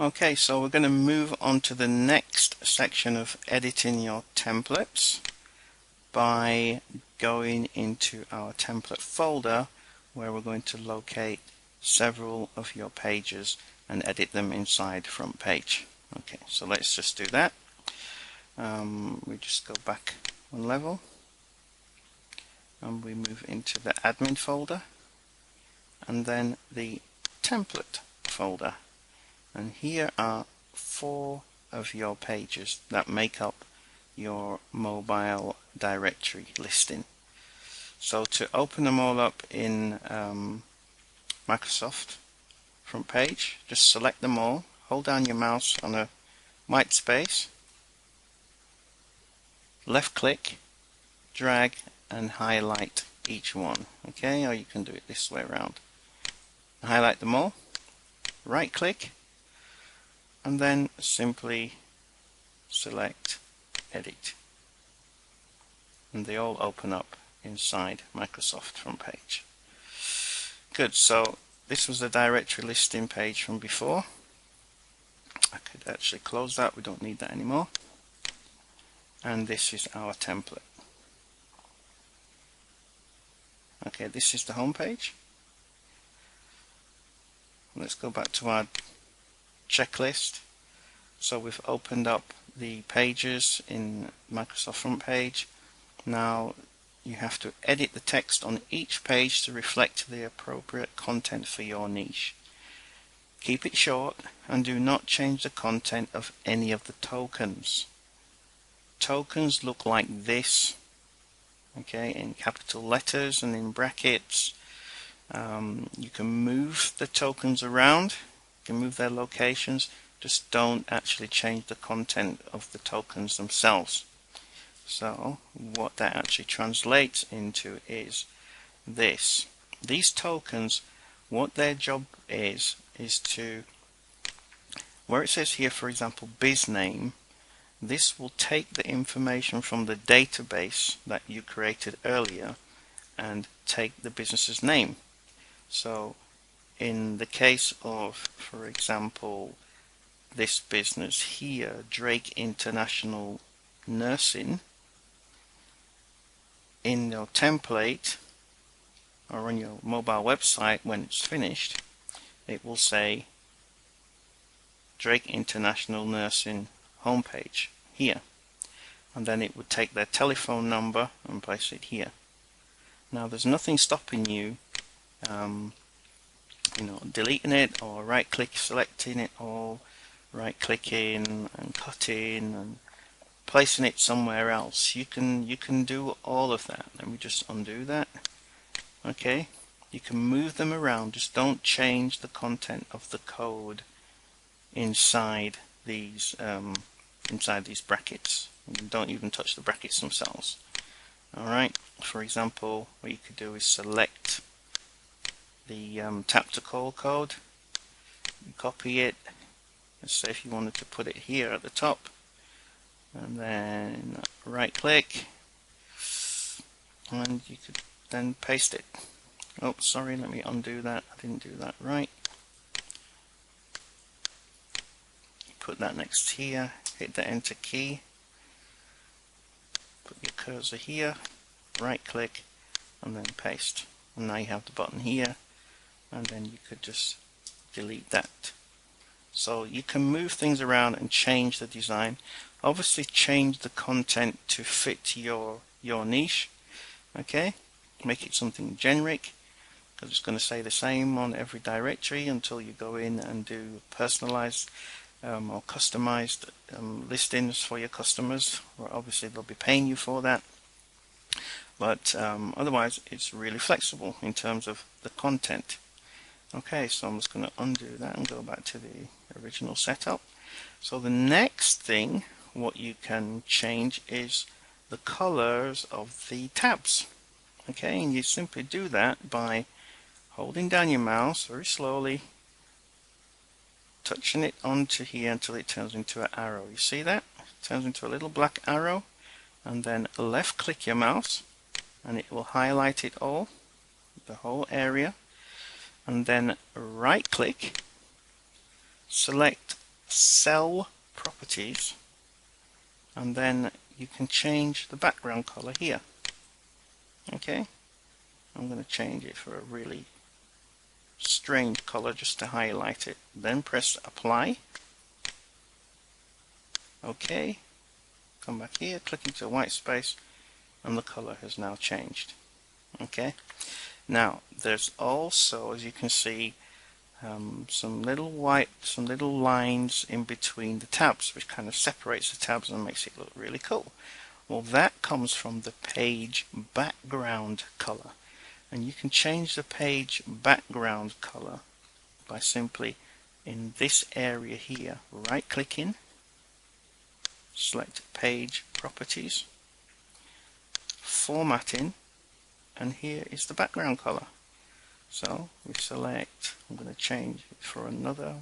Okay, so we're going to move on to the next section of editing your templates by going into our template folder, where we're going to locate several of your pages and edit them inside front page. Okay, so let's just do that. We just go back one level and we move into the admin folder and then the template folder, and here are 4 of your pages that make up your mobile directory listing. So to open them all up in Microsoft front page, just select them all, hold down your mouse on a white space, left click, drag and highlight each one. Okay, or you can do it this way around. Highlight them all, right click, and then simply select edit, and they all open up inside Microsoft front page. Good, so this was the directory listing page from before. I could actually close that, we don't need that anymore. And this is our template. Okay, this is the home page. Let's go back to our checklist. So we've opened up the pages in Microsoft front page. Now you have to edit the text on each page to reflect the appropriate content for your niche. Keep it short and do not change the content of any of the tokens. Tokens look like this, okay, in capital letters and in brackets. You can move the tokens around, you can move their locations, just don't actually change the content of the tokens themselves. So what that actually translates into is this. These tokens, what their job is to, where it says here, for example, biz name, this will take the information from the database that you created earlier and take the business's name. So in the case of, for example, this business here, Drake International Nursing, in your template or on your mobile website, when it's finished, it will say Drake International Nursing homepage here, and then it would take their telephone number and place it here. Now there's nothing stopping you deleting it or right click selecting it all, right clicking and cutting and placing it somewhere else. You can do all of that. Let me just undo that. Okay, you can move them around, just don't change the content of the code inside these brackets. Don't even touch the brackets themselves. Alright, for example, what you could do is select the tap to call code, copy it. Let's say if you wanted to put it here at the top, and then right click, and you could then paste it. Oh, sorry, let me undo that. I didn't do that right. Put that next here, hit the enter key, put your cursor here, right click, and then paste. And now you have the button here, and then you could just delete that. So you can move things around and change the design. Obviously change the content to fit your niche. Okay, make it something generic, because it's going to say the same on every directory until you go in and do personalized or customized listings for your customers. Well, obviously they'll be paying you for that, but otherwise it's really flexible in terms of the content. Okay, so I'm just going to undo that and go back to the original setup. So the next thing what you can change is the colors of the tabs. Okay, and you simply do that by holding down your mouse very slowly, touching it onto here until it turns into an arrow. You see that? It turns into a little black arrow, and then left click your mouse and it will highlight it all, the whole area, and then right click, select Cell Properties, and then you can change the background color here. Okay, I'm going to change it for a really strange color just to highlight it. Then press apply. Okay, come back here, click into white space, and the color has now changed. Okay, now there's also, as you can see, some little lines in between the tabs, which kind of separates the tabs and makes it look really cool. Well, that comes from the page background color, and you can change the page background color by simply, in this area here, right clicking, select page properties, formatting, and here is the background color. So we select, I'm going to change it for another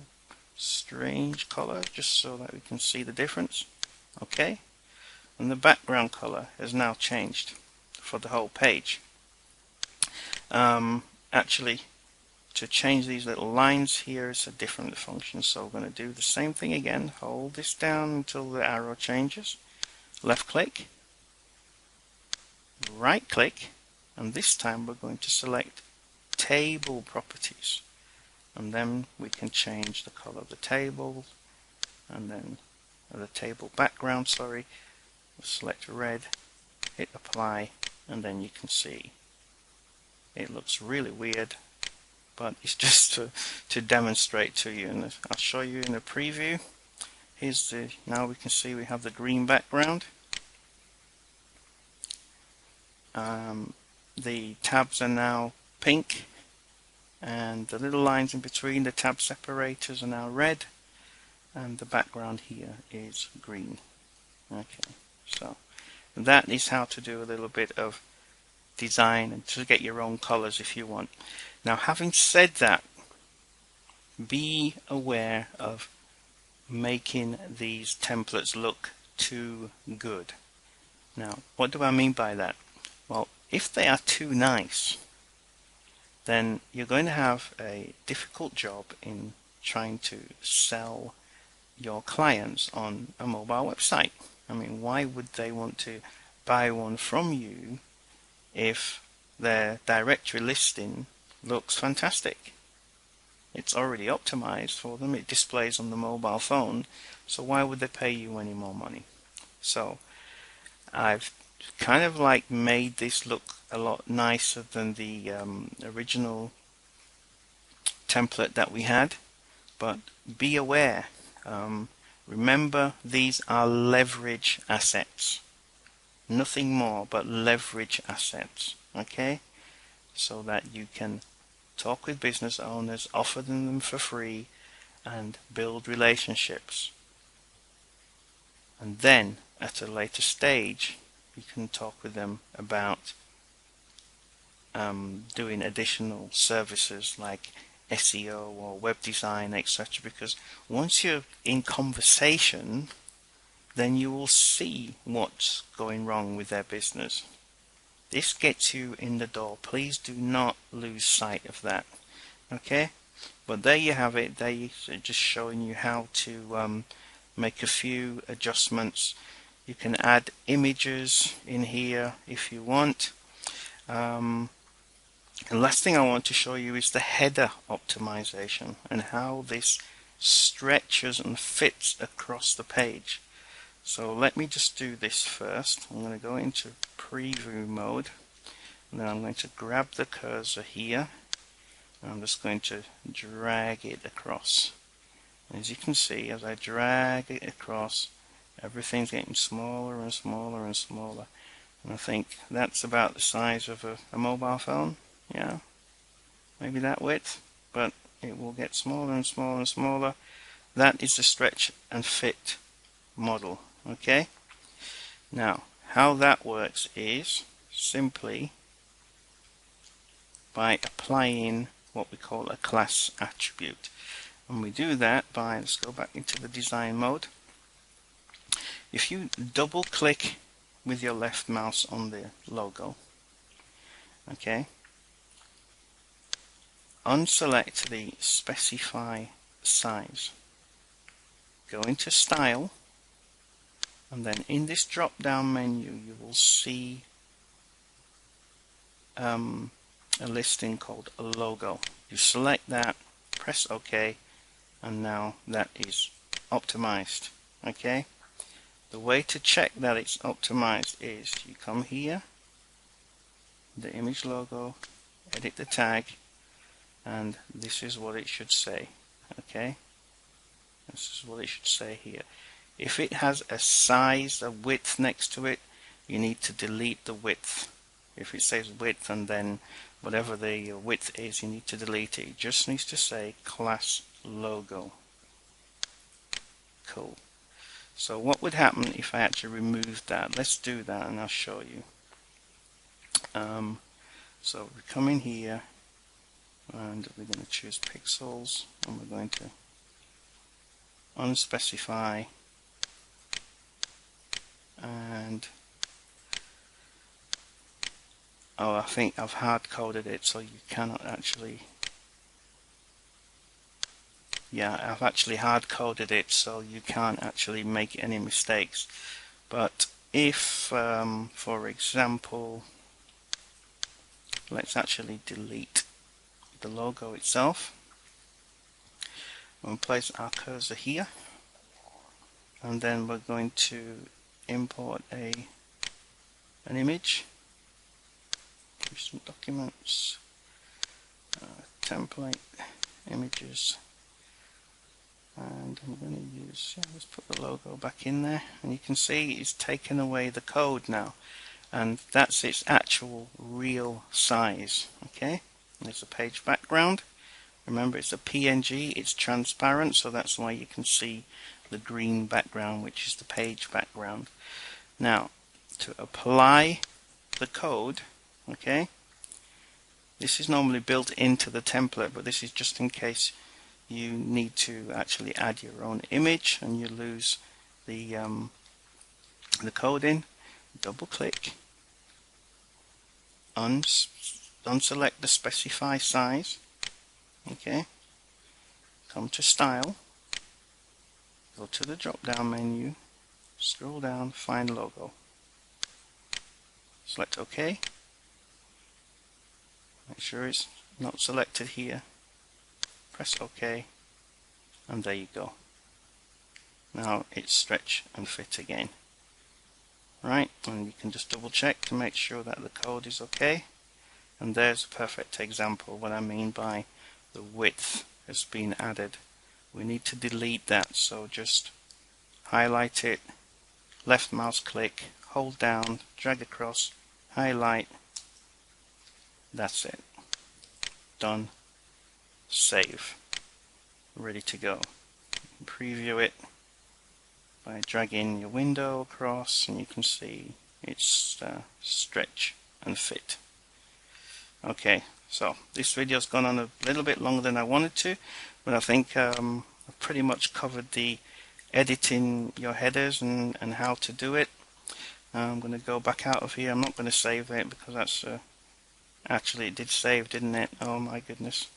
strange color just so that we can see the difference. Okay, and the background color has now changed for the whole page. Actually, to change these little lines here is a different function, so we're going to do the same thing again. Hold this down until the arrow changes, left click, right click, and this time we're going to select table properties, and then we can change the color of the table, and then the table background, sorry, select red, hit apply, and then you can see it looks really weird, but it's just to demonstrate to you, and I'll show you in a preview. Here's the, now we can see we have the green background. The tabs are now pink, and the little lines in between the tab separators are now red, and the background here is green. Okay, so that is how to do a little bit of design and to get your own colors if you want. Now, having said that, be aware of making these templates look too good. Now, what do I mean by that? Well, if they are too nice, then you're going to have a difficult job in trying to sell your clients on a mobile website. I mean, why would they want to buy one from you if their directory listing looks fantastic? It's already optimized for them, it displays on the mobile phone, so why would they pay you any more money? So I've kind of like made this look a lot nicer than the original template that we had, but be aware, remember these are leverage assets, nothing more but leverage assets, okay, so that you can talk with business owners, offer them for free, and build relationships, and then at a later stage you can talk with them about doing additional services like SEO or web design, etc. Because once you're in conversation, then you will see what's going wrong with their business. This gets you in the door. Please do not lose sight of that. Okay? But there you have it. They're just showing you how to make a few adjustments. You can add images in here if you want. The last thing I want to show you is the header optimization and how this stretches and fits across the page. So let me just do this first. I'm going to go into preview mode, and then I'm going to grab the cursor here, and I'm just going to drag it across. And as you can see, as I drag it across, everything's getting smaller and smaller and smaller. And I think that's about the size of a mobile phone. Yeah, maybe that width, but it will get smaller and smaller and smaller. That is the stretch and fit model. Okay, now how that works is simply by applying what we call a class attribute, and we do that by, let's go back into the design mode. If you double click with your left mouse on the logo, okay, unselect the specify size, go into Style, and then in this drop down menu you will see a listing called a logo. You select that, press OK, and now that is optimized. Okay, the way to check that it's optimized is you come here, the image logo, edit the tag, and this is what it should say. Okay, this is what it should say here. If it has a size, a width next to it, you need to delete the width. If it says width and then whatever the width is, you need to delete it. It just needs to say class logo. Cool. So what would happen if I actually removed that? Let's do that and I'll show you. So we come in here and we're going to choose pixels, and we're going to unspecify, and I think I've hard coded it so you cannot actually, I've actually hard coded it so you can't actually make any mistakes. But if for example, let's actually delete the logo itself. We'll place our cursor here, and then we're going to import an image, some documents, template, images, and I'm going to use, let's put the logo back in there, and you can see it's taken away the code now, and that's its actual real size. Okay, there's a page background. Remember, it's a PNG, it's transparent, so that's why you can see the green background, which is the page background. Now, to apply the code, okay, this is normally built into the template, but this is just in case you need to actually add your own image and you lose the code in. Double click, unselect the specify size. Okay, come to Style, go to the drop down menu, scroll down, find logo, select OK, make sure it's not selected here, press OK, and there you go. Now it's stretch and fit again. Right, and you can just double check to make sure that the code is okay, and there's a perfect example what I mean by the width has been added. We need to delete that, so just highlight it, left mouse click, hold down, drag across, highlight, that's it, done, save, ready to go. Preview it by dragging your window across, and you can see it's stretch and fit. Okay, so this video's gone on a little bit longer than I wanted to, but I think I've pretty much covered the editing your headers and how to do it. I'm going to go back out of here. I'm not going to save it because that's actually it did save, didn't it? Oh my goodness.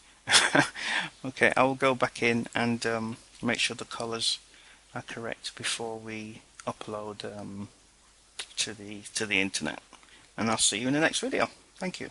Okay, I will go back in and make sure the colors are correct before we upload to the internet, and I'll see you in the next video. Thank you.